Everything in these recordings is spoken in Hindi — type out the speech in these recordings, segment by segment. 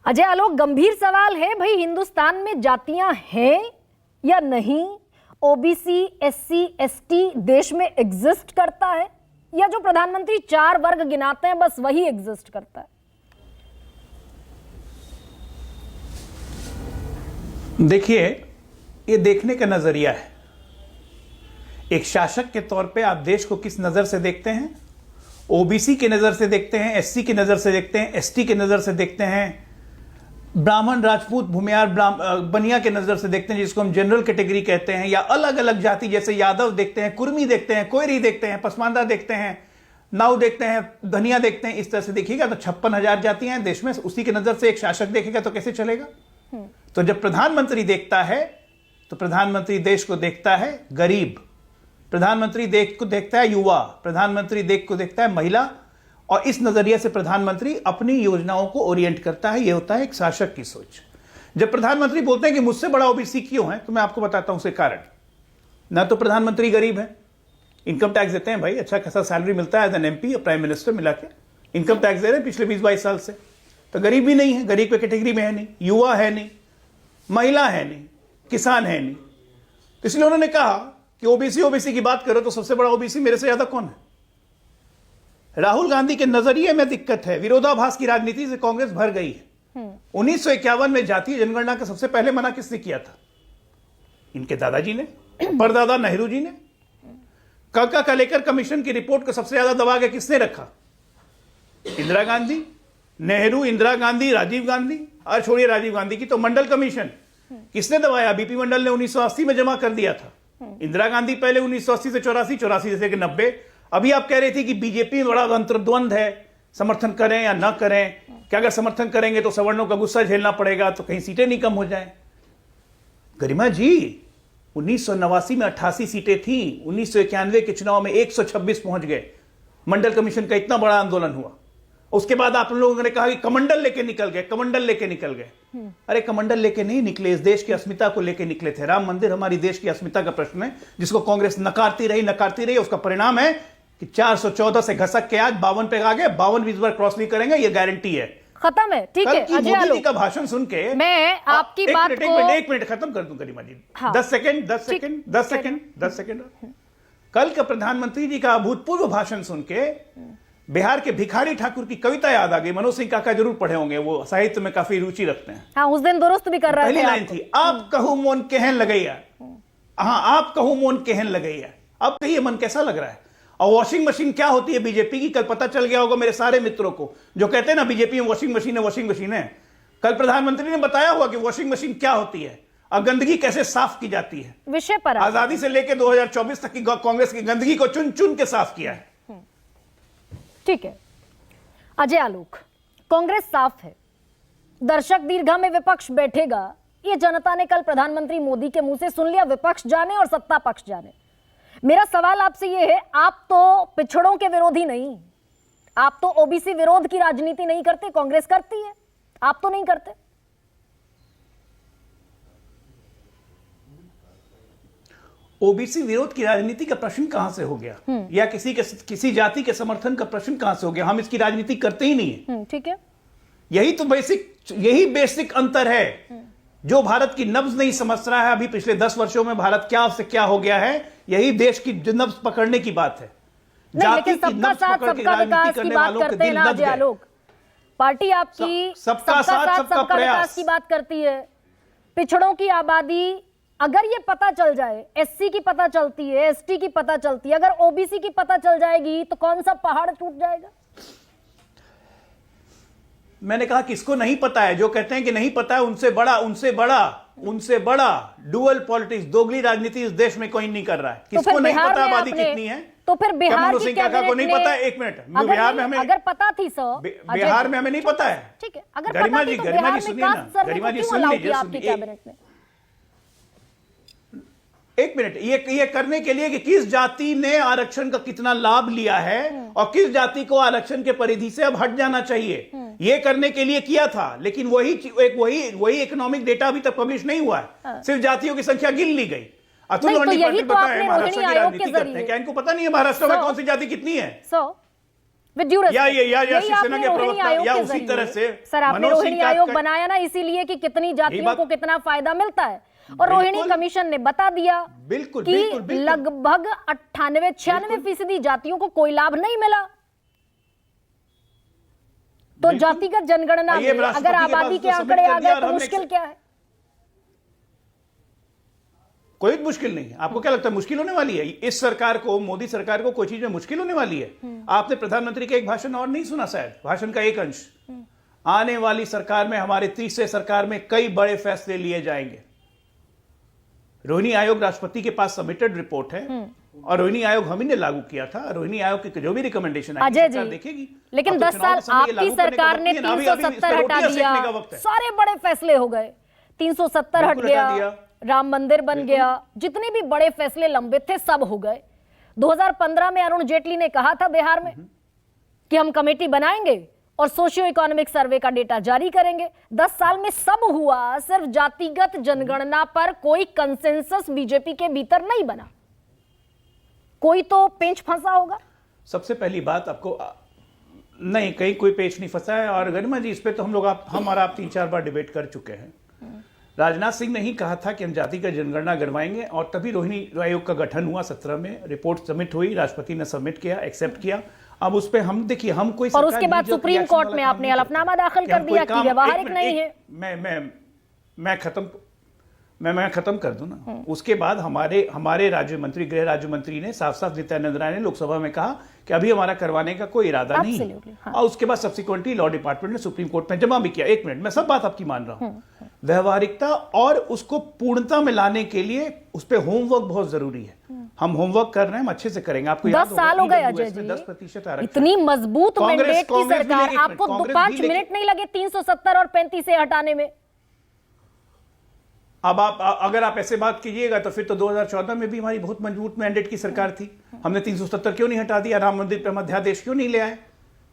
अजय आलोक, गंभीर सवाल है भाई, हिंदुस्तान में जातियां हैं या नहीं? ओबीसी, एससी, एसटी देश में एग्जिस्ट करता है या जो प्रधानमंत्री 4 वर्ग गिनाते हैं बस वही एग्जिस्ट करता है? देखिए, ये देखने का नजरिया है। एक शासक के तौर पे आप देश को किस नजर से देखते हैं? ओबीसी की नजर से देखते हैं, एससी की नजर से देखते हैं, एसटी की नजर से देखते हैं, ब्राह्मण, राजपूत, भूमियार, बनिया के नजर से देखते हैं, जिसको हम जनरल कैटेगरी कहते हैं, या अलग अलग जाति जैसे यादव देखते हैं, कुर्मी देखते हैं, कोयरी देखते हैं, पसमांदा देखते हैं, नाउ देखते हैं, धनिया देखते हैं। इस तरह से देखिएगा तो 56,000 जातियां हैं देश में। उसी की नजर से एक शासक देखेगा तो कैसे चलेगा? तो जब प्रधानमंत्री देखता है तो प्रधानमंत्री देश को देखता है गरीब, प्रधानमंत्री देश को देखता है युवा, प्रधानमंत्री देश को देखता है महिला, और इस नजरिए से प्रधानमंत्री अपनी योजनाओं को ओरिएंट करता है। यह होता है एक शासक की सोच। जब प्रधानमंत्री बोलते हैं कि मुझसे बड़ा ओबीसी क्यों है, तो मैं आपको बताता हूं उसके कारण। ना तो प्रधानमंत्री गरीब है, इनकम टैक्स देते हैं भाई, अच्छा खासा सैलरी मिलता है एज एन एमपी और प्राइम मिनिस्टर मिला के इनकम टैक्स दे रहे हैं पिछले 20-22 साल से, तो गरीब भी नहीं है, गरीब के कैटेगरी में है नहीं, युवा है नहीं, महिला है नहीं, किसान है नहीं। तो इसलिए उन्होंने कहा कि ओबीसी की बात करो तो सबसे बड़ा ओबीसी मेरे से ज्यादा कौन है? राहुल गांधी के नजरिए में दिक्कत है, विरोधाभास की राजनीति से कांग्रेस भर गई है। 1951 में जातीय जनगणना का सबसे पहले मना किसने किया था? इनके दादाजी ने, परदादा नेहरू जी ने। काका कलेकर कमीशन की रिपोर्ट को सबसे ज्यादा दबा के किसने रखा? इंदिरा गांधी, नेहरू, इंदिरा गांधी, राजीव गांधी। और छोड़िए राजीव गांधी की, तो मंडल कमीशन किसने दबाया? बीपी मंडल ने 1980 में जमा कर दिया था। इंदिरा गांधी पहले 1980 से 84 से 90। अभी आप कह रहे थे कि बीजेपी में बड़ा अंतर्द्वंद है, समर्थन करें या ना करें, क्या अगर समर्थन करेंगे तो सवर्णों का गुस्सा झेलना पड़ेगा, तो कहीं सीटें नहीं कम हो जाएं। गरिमा जी, 1989 में 88 सीटें थी, 1991 के चुनाव में 126 पहुंच गए। मंडल कमीशन का इतना बड़ा आंदोलन हुआ। उसके बाद आप लोगों ने कहा कि कमंडल लेके निकल गए, कमंडल लेके निकल गए। अरे कमंडल लेके नहीं निकले, इस देश की अस्मिता को लेके निकले थे। राम मंदिर हमारी देश की अस्मिता का प्रश्न है, जिसको कांग्रेस नकारती रही। उसका परिणाम है कि 414 से घसक के आज 52 पे आ गए। 52 इस बार क्रॉस नहीं करेंगे, ये गारंटी है। खत्म है, ठीक है। कल मोदी जी का भाषण सुन के मैं आपकी बात को एक मिनट खत्म कर दूं गरिमा जी। 10 सेकंड। कल का प्रधानमंत्री जी का अभूतपूर्व भाषण सुन के बिहार के भिखारी ठाकुर की कविता याद आ गई। मनोज सिंह काका जरूर पढ़े होंगे, वो साहित्य में काफी रुचि रखते हैं। हाँ, उस दिन दुरुस्त भी कर रहे थे। पहली लाइन थी, आप कहूं मोन कहन लगैया। हाँ, आप कहूं मोन कहन लगैया। अब कहिए मन कैसा लग रहा है? और वॉशिंग मशीन क्या होती है बीजेपी की? कल पता चल गया होगा मेरे सारे मित्रों को जो कहते हैं ना बीजेपी में वॉशिंग मशीन है। कल प्रधानमंत्री ने बताया हुआ कि वॉशिंग मशीन क्या होती है और गंदगी कैसे साफ की जाती है। विषय पर आजादी से लेकर 2024 तक की कांग्रेस की गंदगी को चुन चुन के साफ किया है। ठीक है अजय आलोक, कांग्रेस साफ है, दर्शक दीर्घा में विपक्ष बैठेगा, ये जनता ने कल प्रधानमंत्री मोदी के मुंह से सुन लिया। विपक्ष जाने और सत्ता पक्ष जाने। मेरा सवाल आपसे ये है, आप तो पिछड़ों के विरोधी नहीं, आप तो ओबीसी विरोध की राजनीति नहीं करते, कांग्रेस करती है, आप तो नहीं करते। ओबीसी विरोध की राजनीति का प्रश्न कहां से हो गया, या किसी जाति के समर्थन का प्रश्न कहां से हो गया? हम इसकी राजनीति करते ही नहीं है। ठीक है, यही बेसिक अंतर है जो भारत की नब्ज नहीं समझ रहा है। अभी पिछले 10 वर्षों में भारत क्या से क्या हो गया है, यही देश की नब्ज पकड़ने की बात है। लेकिन सबका साथ सबका विकास की बात करते हैं ना अजय आलोक। पार्टी आपकी सबका साथ सबका विकास की बात करती है। पिछड़ों की आबादी अगर ये पता चल जाए, एससी की पता चलती है, एसटी की पता चलती है, अगर ओबीसी की पता चल जाएगी तो कौन सा पहाड़ टूट जाएगा? मैंने कहा किसको नहीं पता है, जो कहते हैं कि नहीं पता है उनसे बड़ा डुअल पॉलिटिक्स, दोगली राजनीति इस देश में कोई नहीं कर रहा है। किसको नहीं पता आबादी कितनी है? तो फिर बिहार की कैबिनेट को नहीं पता है? एक मिनट, बिहार में हमें अगर पता थी सर, बिहार में हमें नहीं पता है। ठीक है, अगर गरिमा जी सुनिए ना, गरिमा जी सुन लीजिए। एक मिनट, ये करने के लिए कि किस जाति ने आरक्षण का कितना लाभ लिया है और किस जाति को आरक्षण के परिधि से अब हट जाना चाहिए, ये करने के लिए किया था। लेकिन वही इकोनॉमिक डेटा अभी तक पब्लिश नहीं हुआ है, सिर्फ जातियों की संख्या गिन ली गई। अतुल पाटिल बताए महाराष्ट्र की राजनीति करते हैं, क्या इनको पता नहीं है महाराष्ट्र में कौन सी जाति कितनी है? विद ड्यू रिस्पेक्ट, या शिवसेना के प्रवक्ता या उसी तरह से सर आपने मनोज सिंह रोहिणी का आयोग आपका- बनाया ना इसीलिए कि कितनी जातियों बात- को कितना फायदा मिलता है, और रोहिणी कमीशन ने बता दिया बिल्कुल, कि बिल्कुल, बिल्कुल। लगभग 98-96% जातियों को कोई लाभ नहीं मिला। तो बिल्कुल। जातिगत जनगणना और ये में राष्ट्रपति अगर के पास आबादी के तो सबमिट आंकड़े कर आ दिया गए और तो हमने मुश्किल क्या है? कोई मुश्किल नहीं है। आपको क्या लगता है मुश्किल होने वाली है? इस सरकार को, मोदी सरकार को कोई चीज में मुश्किल होने वाली है? आपने प्रधानमंत्री का एक भाषण और नहीं सुना, शायद भाषण का एक अंश। आने वाली सरकार में, हमारे तीसरे सरकार में कई बड़े फैसले लिए जाएंगे। रोहिणी आयोग राष्ट्रपति के पास सबमिटेड रिपोर्ट है और रोहिणी आयोग हम ही ने लागू किया था। रोहिणी आयोग की जो भी रिकमेंडेशन आएगी अजय सरकार जी, देखेगी। लेकिन अब तो 10 चुनाव साल के समय ये आपकी लागू करने का सरकार वक्त ने नहीं है ना, अभी इस पर 370 हटा रोटियां दिया, सेकने का वक्त है। सारे बड़े फैसले हो गए, 370 हट बिल्कुल हटा गया, दिया। राम मंदिर बन गया, जितने भी बड़े फैसले लंबित थे सब हो गए। 2015 में अरुण जेटली ने कहा था बिहार में कि हम कमेटी बनाएंगे और सोशियो इकोनॉमिक सर्वे का डेटा जारी करेंगे। 10 साल में सब हुआ, सिर्फ जातिगत जनगणना पर कोई कंसेंसस बीजेपी के भीतर नहीं बना। कोई तो पेंच फंसा होगा। सबसे पहली बात आपको नहीं, कहीं कोई पेच नहीं फंसा है। और गरिमा जी, इस पे तो हम और आप 3-4 बार डिबेट कर चुके हैं। राजनाथ सिंह ने ही कहा था कि हम जाति का जनगणना करवाएंगे, और तभी रोहिणी आयोग का गठन हुआ। 17 में रिपोर्ट सबमिट हुई, राष्ट्रपति ने सबमिट किया, एक्सेप्ट किया। अब उस पे हम देखिए, हम कोई और सरकार उसके बाद नहीं जो सुप्रीम reaction कोर्ट वाला में काम आपने नहीं हलफनामा करते। दाखिल कि कर हम कोई दिया कि काम- व्यवहारिक एक मिनट, नहीं है। मैं खत्म कर दूं ना। उसके बाद हमारे राज्य मंत्री, गृह राज्य मंत्री ने साफ साफ नित्यानंद राय ने लोकसभा में कहा कि अभी हमारा करवाने का कोई इरादा नहीं है। Absolutely, हाँ। और उसके बाद सब्सिक्वेंटली लॉ डिपार्टमेंट ने सुप्रीम कोर्ट में जमा भी किया। एक मिनट, मैं सब बात आपकी मान रहा हूं। व्यवहारिकता और उसको पूर्णता में लाने के लिए उस पर होमवर्क बहुत जरूरी है। हम होमवर्क कर रहे हैं, हम अच्छे से करेंगे। आपको 10 साल हो गए अजय EWS में जी, 10% आरक्षण। इतनी मजबूत कांग्रेस- मैंडेट की कांग्रेस भी सरकार, लेके- आपको कांग्रेस 5 भी लेके- मिनट नहीं लगे 370 और 35 से हटाने में। अब आप अगर आप ऐसे बात कीजिएगा तो फिर तो 2014 में भी हमारी बहुत मजबूत मैंडेट की सरकार थी। हमने 370 क्यों नहीं हटा दिया? राम मंदिर पर अध्यादेश क्यों नहीं ले आए?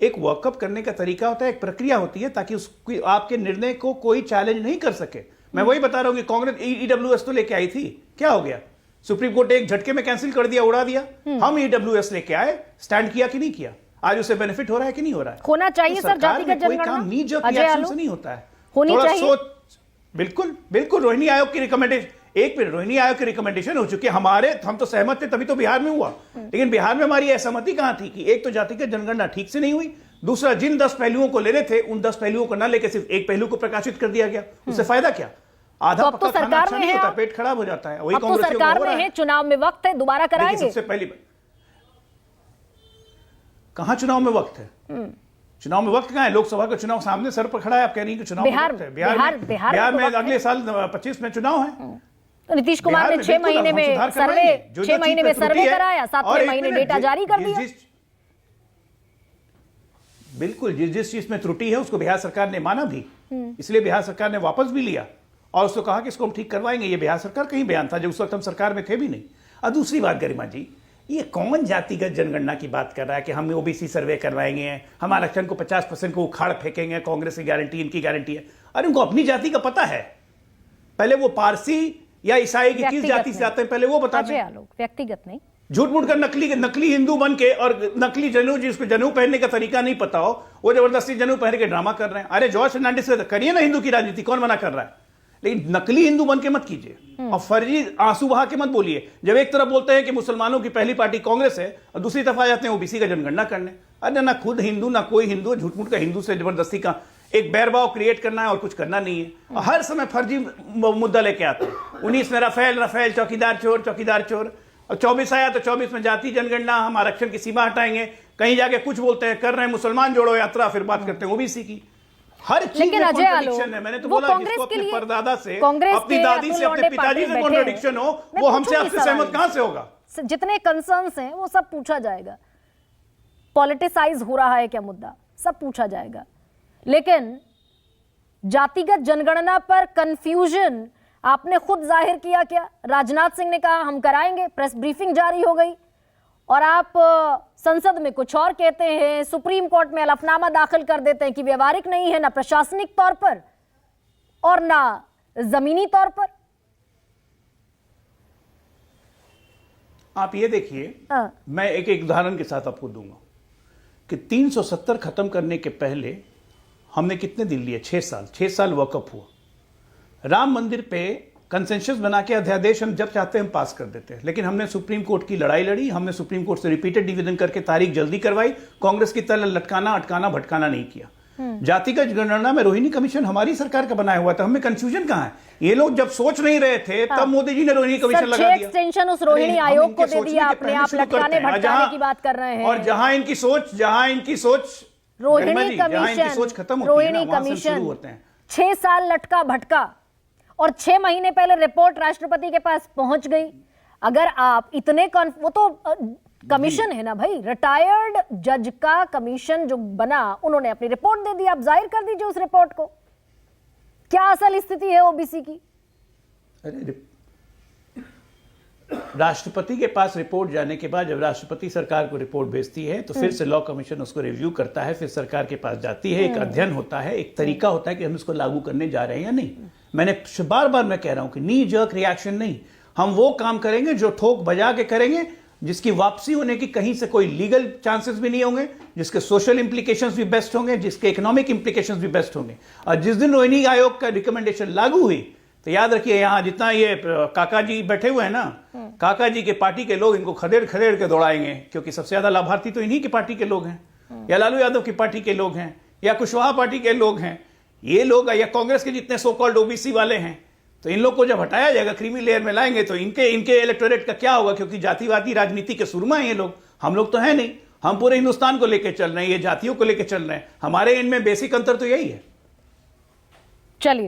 एक वर्कअप करने का तरीका होता है, एक प्रक्रिया होती है, ताकि उसकी आपके निर्णय को कोई चैलेंज नहीं कर सके। मैं वही बता रहा हूं कि कांग्रेस EWS तो लेके आई थी, क्या हो गया? सुप्रीम कोर्ट ने एक झटके में कैंसिल कर दिया, उड़ा दिया। हम EWS लेके आए, स्टैंड किया कि नहीं किया? आज उसे बेनिफिट हो रहा है कि नहीं हो रहा है? होना चाहिए तो सर सरकार जातिगत में कोई जनगणना। काम नी-जर्क अजय रिएक्शन आलू, से नहीं होता है। होनी थोड़ा चाहिए। सोच, बिल्कुल बिल्कुल रोहिणी आयोग की रिकमेंडेशन, एक मिनट, रोहिणी आयोग की रिकमेंडेशन हो चुकी है। हम तो सहमत थे, तभी तो बिहार में हुआ। लेकिन बिहार में हमारी असहमति कहां थी कि एक तो जातिगत जनगणना ठीक से नहीं हुई, दूसरा जिन 10 पहलुओं को लेने थे उन 10 पहलुओं को न लेकर सिर्फ एक पहलू को प्रकाशित कर दिया गया। उससे फायदा क्या? आधा तो अब तो पक्का खाना सरकार अच्छा में नहीं है होता, आप। पेट खराब हो जाता है। वही अब तो कांग्रेसियों को सरकार हो रहा में है। है, चुनाव में वक्त है, दोबारा देखिए, कराएंगे। सबसे पहली कहां चुनाव में वक्त है? चुनाव में वक्त कहां है? लोकसभा का चुनाव सामने सर पर खड़ा है, आप कह रही हैं कि चुनाव में बिहार- वक्त है। बिहार बिहार में में तो वक्त अगले साल 25 में चुनाव है। नीतीश कुमार बिहार ने में 6 बिल्कुल महीने हम में सुधार सर्वे, करवाएंगे। जो 6 महीने चीज में पे त्रुटि सर्वे है, कराया, और 7वें एक महीने मिनट, डेटा जारी कर दिया। बिल्कुल, जिस चीज में त्रुटि है उसको बिहार सरकार ने माना भी, इसलिए बिहार सरकार ने वापस भी लिया और उसको कहा कि इसको हम ठीक करवाएंगे। ये बिहार सरकार का ही बयान था, जब उस वक्त हम सरकार में थे भी नहीं। और दूसरी बात गरिमा जी, ये कौन जातिगत जनगणना की बात कर रहा है कि हम OBC सर्वे करवाएंगे, हम आरक्षण को 50% को उखाड़ फेंकेंगे, कांग्रेस की गारंटी, इनकी गारंटी है। अरे उनको अपनी जाति का पता है। पहले वो पारसी या ईसाई की किस जाति से आते हैं, पहले वो बता दें। व्यक्तिगत नहीं, झूठ मूठ कर नकली हिंदू बन के और नकली जनेऊ, जिसको जनेऊ पहनने का तरीका नहीं पता हो, वो जबरदस्ती जनेऊ पहन के ड्रामा कर रहे हैं। अरे जॉर्ज फर्नांडिस से करिए ना हिंदू की राजनीति, कौन मना कर रहा है? लेकिन नकली हिंदू बन के मत कीजिए और फर्जी आंसू बहा के मत बोलिए। जब एक तरफ बोलते हैं कि मुसलमानों की पहली पार्टी कांग्रेस है और दूसरी तरफ आ जाते हैं OBC का जनगणना करने। अरे ना खुद हिंदू ना कोई हिंदू, झूठ मूठ का हिंदू से जबरदस्ती का एक बैरभाव क्रिएट करना है और कुछ करना नहीं है। और हर समय फर्जी मुद्दा लेके आते हैं। 19 में राफेल, चौकीदार चोर, और 24 आया तो 24 में जाति जनगणना, हम आरक्षण की सीमा हटाएंगे। कहीं जाके कुछ बोलते हैं, कर रहे हैं मुसलमान जोड़ो यात्रा, फिर बात करते हैं OBC की। हर चीज लेकिन में अजय आलो, कॉन्ट्रडिक्शन है। मैंने तो वो बोला कांग्रेस जिसको के अपने लिए- परदादा से, कांग्रेस अपनी के दादी से, अतुल अपने लौंडे पिताजी पार्टी से बैठे कॉन्ट्रडिक्शन हो, मैं वो हमसे पूछूंगी आपसे सवाल। सहमत कहां से होगा? जितने कंसर्न्स हैं वो सब पूछा जाएगा। पॉलिटिसाइज हो रहा है क्या मुद्दा, सब पूछा जाएगा। लेकिन जातिगत जनगणना पर कंफ्यूजन आपने खुद जाहिर किया क्या? राजनाथ सिंह ने कहा हम कराएंगे, प्रेस ब्रीफिंग जारी हो गई, और आप संसद में कुछ और कहते हैं, सुप्रीम कोर्ट में हलफनामा दाखिल कर देते हैं कि व्यवहारिक नहीं है, ना प्रशासनिक तौर पर और ना जमीनी तौर पर। आप ये देखिए, मैं एक उदाहरण के साथ आपको दूंगा। कि 370 खत्म करने के पहले हमने कितने दिन लिए? 6 साल वॉकअप हुआ। राम मंदिर पे कंसेंसस बना के अध्यादेश हम जब चाहते हैं हम पास कर देते हैं, लेकिन हमने सुप्रीम कोर्ट की लड़ाई लड़ी, हमने सुप्रीम कोर्ट से रिपीटेड डिवीजन करके तारीख जल्दी करवाई, कांग्रेस की तरह लटकाना अटकाना भटकाना नहीं किया। जातिगत जनगणना में रोहिणी कमीशन हमारी सरकार का बनाया हुआ था, हमें कंफ्यूजन कहां है? ये लोग जब सोच नहीं रहे थे तब मोदी जी ने रोहिणी कमीशन लगा दिया। एक्सटेंशन उस रोहिणी आयोग को दे दिया आपने, आप लटकाने भटकाने की बात कर रहे हैं। और जहां इनकी सोच रोहिणी कमीशन 6 साल लटका भटका और 6 महीने पहले रिपोर्ट राष्ट्रपति के पास पहुंच गई। अगर आप इतने वो तो कमीशन है ना भाई, रिटायर्ड जज का कमीशन जो बना, उन्होंने अपनी रिपोर्ट दे दी, आप जाहिर कर दीजिए उस रिपोर्ट को। क्या असल स्थिति है ओबीसी की? राष्ट्रपति के पास रिपोर्ट जाने के बाद जब राष्ट्रपति सरकार को रिपोर्ट भेजती है तो फिर से लॉ कमीशन उसको रिव्यू करता है, फिर सरकार के पास जाती है, एक अध्ययन होता है, एक तरीका होता है कि हम इसको लागू करने जा रहे हैं या नहीं। मैंने बार बार मैं कह रहा हूं कि नी जर्क रिएक्शन नहीं, हम वो काम करेंगे जो ठोक बजा के करेंगे, जिसकी वापसी होने की कहीं से कोई लीगल चांसेस भी नहीं होंगे, जिसके सोशल इंप्लीकेशंस भी बेस्ट होंगे, जिसके इकोनॉमिक इंप्लीकेशंस भी बेस्ट होंगे। और जिस दिन रोहिणी आयोग का रिकमेंडेशन लागू हुई तो याद रखिए, यहां जितना ये काका जी बैठे हुए हैं ना, काका जी के पार्टी के लोग इनको खदेड़ खदेड़ के दौड़ाएंगे, क्योंकि सबसे ज्यादा लाभार्थी तो इन्हीं की पार्टी के लोग हैं, या लालू यादव की पार्टी के लोग हैं, या कुशवाहा पार्टी के लोग हैं, ये लोग, या कांग्रेस के जितने सो कॉल्ड ओबीसी वाले हैं। तो इन लोग को जब हटाया जाएगा, क्रीमी लेयर में लाएंगे, तो इनके इलेक्टोरेट का क्या होगा? क्योंकि जातिवादी राजनीति के सुरमा है ये लोग, हम लोग तो है नहीं, हम पूरे हिंदुस्तान को लेकर चल रहे हैं, ये जातियों को लेकर चल रहे हैं। हमारे इनमें बेसिक अंतर तो यही है। चलिए।